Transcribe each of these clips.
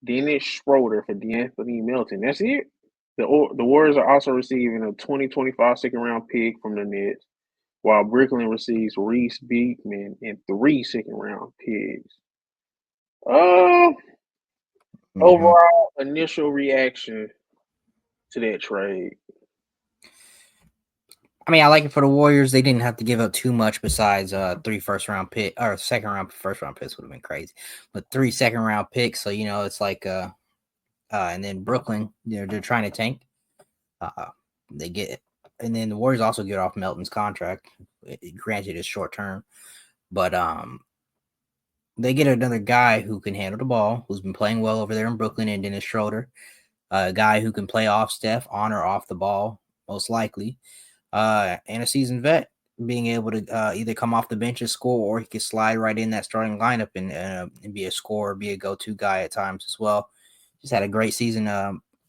Dennis Schroder for D'Anthony Melton. That's it. The Warriors are also receiving a 2025 second round pick from the Nets, while Brooklyn receives Reese Beekman and 3 second round picks. Uh, Overall initial reaction to that trade. I mean, I like it for the Warriors. They didn't have to give up too much besides 3 first round pick or first round picks would have been crazy, but 3 second round picks. So it's like and then Brooklyn, they're trying to tank. They get it, and then the Warriors also get off Melton's contract. Granted, it's short term, but they get another guy who can handle the ball, who's been playing well over there in Brooklyn, and Dennis Schroder, a guy who can play off Steph, on or off the ball, most likely. And a seasoned vet being able to either come off the bench and score, or he could slide right in that starting lineup and be a scorer, be a go-to guy at times as well. Just had a great season,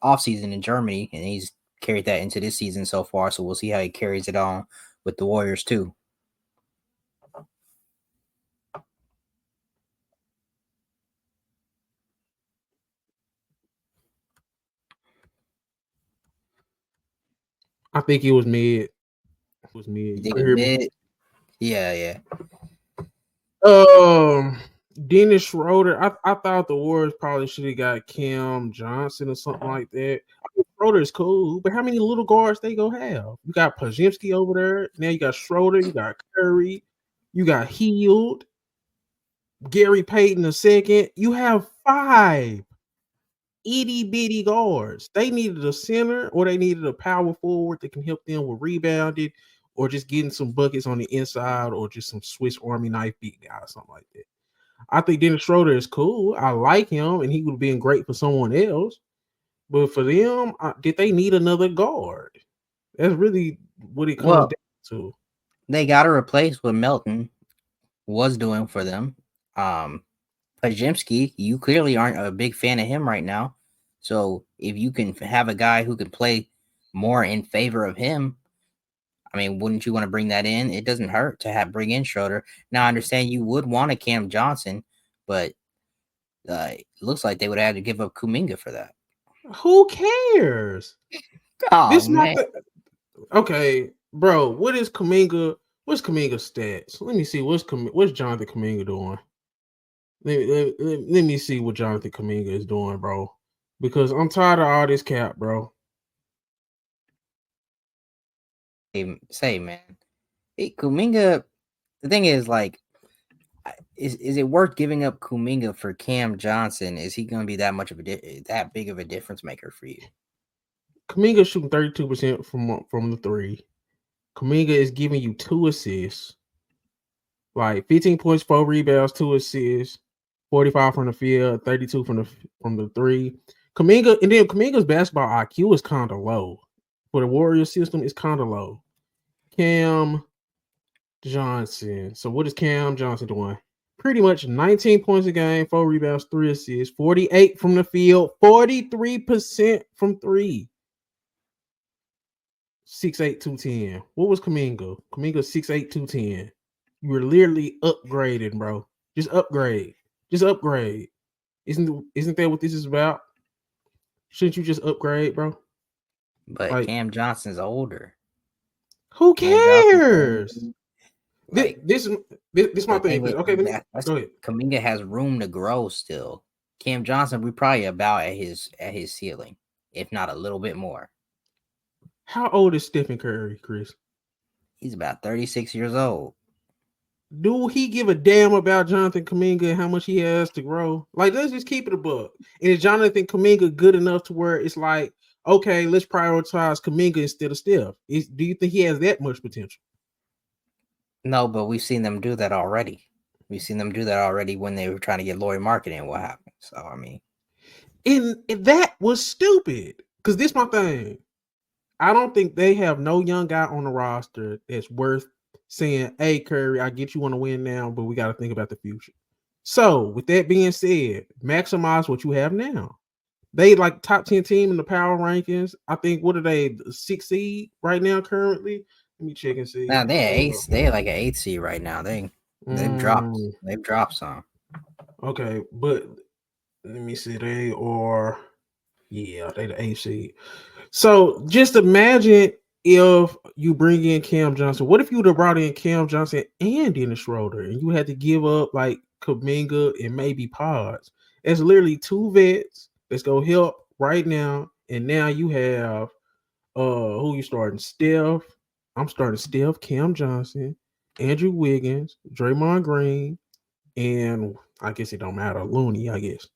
off season in Germany, and he's carried that into this season so far. So we'll see how he carries it on with the Warriors too. I think it was mid. It was mid. You can hear me? Yeah. Dennis Schroder. I thought the Warriors probably should have got Cam Johnson or something like that. I mean, Schroder is cool, but how many little guards they gonna have? You got Pajimski over there. Now you got Schroder. You got Curry. You got Hield. Gary Payton II. You have 5 itty bitty guards. They needed a center, or they needed a power forward that can help them with rebounding, or just getting some buckets on the inside, or just some Swiss Army knife beat guy or something like that. I think Dennis Schroder is cool. I like him, and he would have been great for someone else. But for them, did they need another guard? That's really what it comes down to. They got to replace what Melton was doing for them. Pajimski, you clearly aren't a big fan of him right now. So if you can have a guy who can play more in favor of him, I mean, wouldn't you want to bring that in? It doesn't hurt to bring in Schroder. Now, I understand you would want a Cam Johnson, but it looks like they would have to give up Kuminga for that. Who cares? Oh, this man. Okay, bro. What is Kuminga? What's Kuminga's stats? Let me see. What's Jonathan Kuminga doing? Let me see what Jonathan Kuminga is doing, bro. Because I'm tired of all this cap, bro. Say, man. Hey, Kuminga, the thing is, like, is it worth giving up Kuminga for Cam Johnson? Is he going to be that much of that big of a difference maker for you? Kuminga shooting 32% from the 3. Kuminga is giving you 2 assists, like 15 points, 4 rebounds, 2 assists, 45 from the field, 32 from the 3. Kuminga's basketball IQ is kind of low. For the Warriors system, it's kind of low. Cam Johnson. So what is Cam Johnson doing? Pretty much 19 points a game, 4 rebounds, 3 assists, 48 from the field, 43% from 3. 6'8", 210. What was Kuminga? Kuminga 6'8", 210. You were literally upgrading, bro. Just upgrade. Isn't that what this is about? Shouldn't you just upgrade, bro? But like, Cam Johnson's older. Who cares? Like, this is my thing. Okay, go ahead. Kuminga has room to grow still. Cam Johnson, we probably about at his ceiling, if not a little bit more. How old is Stephen Curry, Chris? He's about 36 years old. Do he give a damn about Jonathan Kuminga and how much he has to grow? Like, let's just keep it a buck. And is Jonathan Kuminga good enough to where it's like, okay, let's prioritize Kuminga instead of Steph? Do you think he has that much potential? No, but we've seen them do that already. We've seen them do that already when they were trying to get Lauri Markkanen and what happened. So, I mean. And that was stupid. Because this is my thing. I don't think they have no young guy on the roster that's worth saying, hey, Curry, I get you want to win now, but we got to think about the future. So, with that being said, maximize what you have now. They like top 10 team in the power rankings. I think, what are they, 6th seed right now currently? Let me check and see. Now they're like an 8th seed right now. They've dropped some. Okay, but Let me see. They are, yeah, they the 8th seed. So just imagine if you bring in Cam Johnson. What if you would have brought in Cam Johnson and Dennis Schroder, and you had to give up like Kuminga and maybe Pods? It's literally 2 vets that's gonna help right now. And now you have who you starting? Steph. I'm starting Steph, Cam Johnson, Andrew Wiggins, Draymond Green, and I guess it don't matter, Looney, I guess.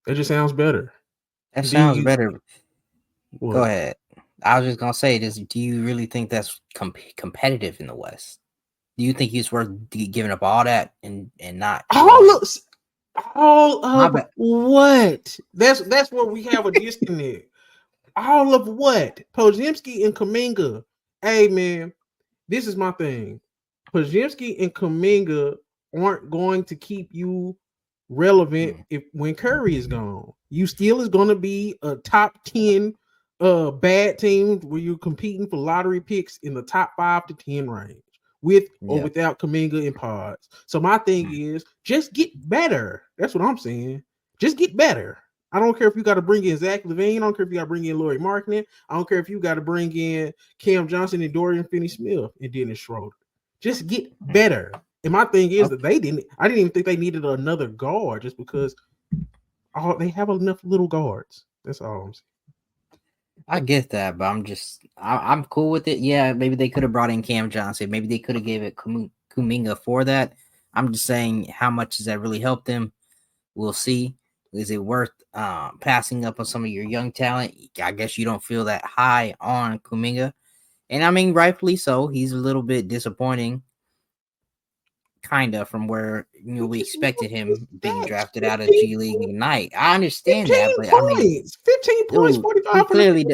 That just sounds better. That Then sounds you better. what? Go ahead. I was just gonna say this. Do you really think that's competitive in the West? Do you think he's worth giving up all that and not All My of bad. what? That's where we have a disconnect. All of what? Podziemski and Kuminga. Hey man, this is my thing. Podziemski and Kuminga aren't going to keep you relevant if when Curry is gone. You still is going to be a top 10 bad team where you're competing for lottery picks in the top 5 to 10 range with or without Kuminga and Pods. So my thing is just get better. That's what I'm saying. Just get better. I don't care if you got to bring in Zach LaVine. I don't care if you got to bring in Lauri Markkanen. I don't care if you got to bring in Cam Johnson and Dorian Finney-Smith and Dennis Schroder. Just get better. And my thing is that I didn't even think they needed another guard just because they have enough little guards. That's all I'm saying. I get that, but I'm cool with it. Yeah, maybe they could have brought in Cam Johnson. Maybe they could have gave it Kuminga for that. I'm just saying, how much does that really help them? We'll see. Is it worth passing up on some of your young talent? I guess you don't feel that high on Kuminga. And I mean, rightfully so. He's a little bit disappointing, kind of, from where we expected him being drafted out of G League Ignite. I understand that, but points, I mean, 15 points, 45 clearly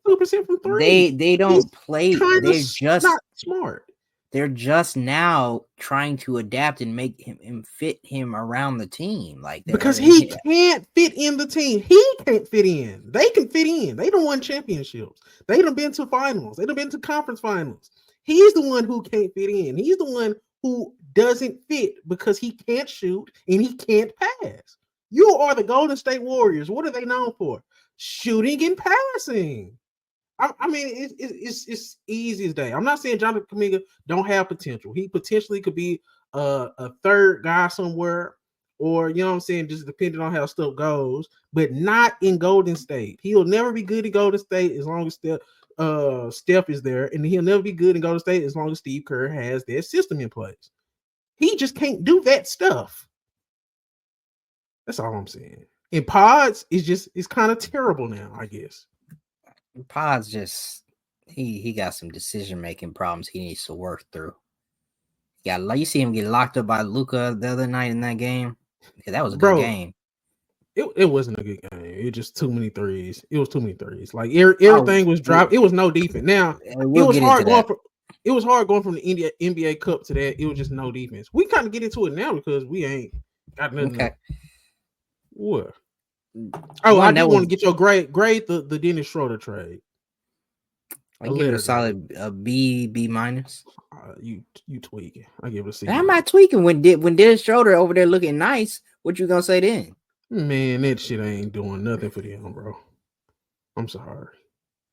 2% from 3. They don't play. They're just not smart. They're just now trying to adapt and make him fit him around the team, like because he can't fit in the team. He can't fit in. They can fit in. They don't won championships. They done been to finals. They done been to conference finals. He's the one who can't fit in. He's the one who doesn't fit because he can't shoot and he can't pass. You are the Golden State Warriors. What are they known for? Shooting and passing. I mean, it's easy as day. I'm not saying Jonathan Kuminga don't have potential. He potentially could be a third guy somewhere, or you know what I'm saying, just depending on how stuff goes, but not in Golden State. He'll never be good in Golden State as long as Steph is there, and he'll never be good in Golden State as long as Steve Kerr has their system in place. He just can't do that stuff. That's all I'm saying. And Pods is kind of terrible now, I guess. Pod's just he got some decision making problems he needs to work through. Yeah, you see him get locked up by Luka the other night in that game. Yeah, that was a good game. It wasn't a good game. It was just too many threes. It was too many threes. Like everything was dropped. It was no defense. Now it was hard going from the NBA Cup to that. It was just no defense. We kind of get into it now because we ain't got nothing. Okay. What? Oh, I do want to get your grade the Dennis Schroder trade. I give it a solid B minus. You tweaking? I give it a C. I'm not tweaking. When Dennis Schroder over there looking nice, what you gonna say then? Man, that shit ain't doing nothing for them, bro. I'm sorry.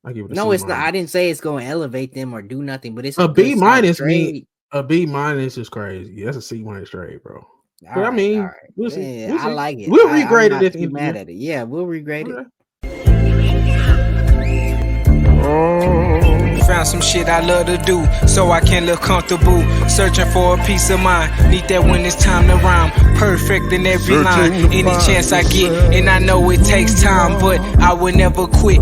I give it a no, it's not. I didn't say it's going to elevate them or do nothing, but it's a B minus. A B minus is crazy. That's a C minus trade, bro. But right, I mean, right. We'll see. We'll see. I like it. We'll regrade it. I'm not mad at it. Yeah, we'll regrade it. Found some shit I love to do, so I can live comfortable. Searching for a peace of mind, need that when it's time to rhyme. Perfect in every line, any chance I get, and I know it takes time, but I will never quit.